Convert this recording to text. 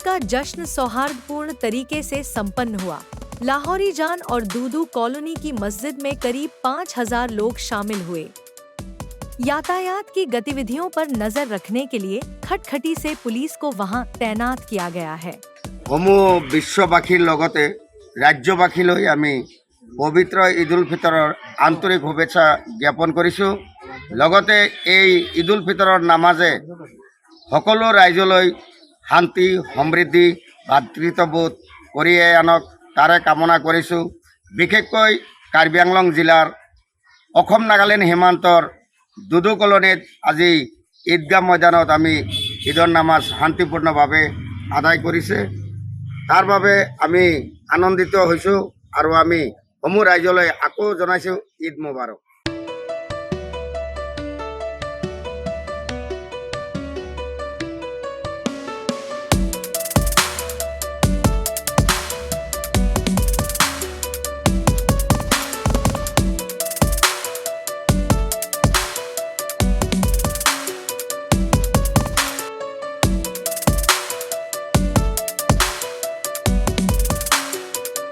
का जश्न सौहार्दपूर्ण तरीके से संपन्न हुआ। लाहौरी जान और दूदू कॉलोनी की मस्जिद में करीब 5000 लोग शामिल हुए। यातायात की गतिविधियों पर नजर रखने के लिए खटखटी से पुलिस को वहां तैनात किया गया है। সমূহ বিশ্ববাসীৰ লগতে ৰাজ্যবাসীলৈ আমি পবিত্ৰ ঈদ উল ফিতৰৰ আন্তৰিক শুভেচ্ছা জ্ঞাপন কৰিছোঁ। লগতে এই ঈদ উল ফিতৰৰ নামাজে সকলো ৰাইজলৈ শান্তি সমৃদ্ধি ভাতৃত্ববোধ কঢ়িয়াই আনক তাৰে কামনা কৰিছোঁ। বিশেষকৈ কাৰ্বি আংলং জিলাৰ অসম নাগালেণ্ড সীমান্তৰ দুদু কলনীত আজি ঈদগাহ ময়দানত আমি ঈদৰ নামাজ শান্তিপূৰ্ণভাৱে আদায় কৰিছে। তাৰ বাবে আমি আনন্দিত হৈছোঁ আৰু আমি সমূহ ৰাইজলৈ আকৌ জনাইছোঁ ঈদ মুবাৰক।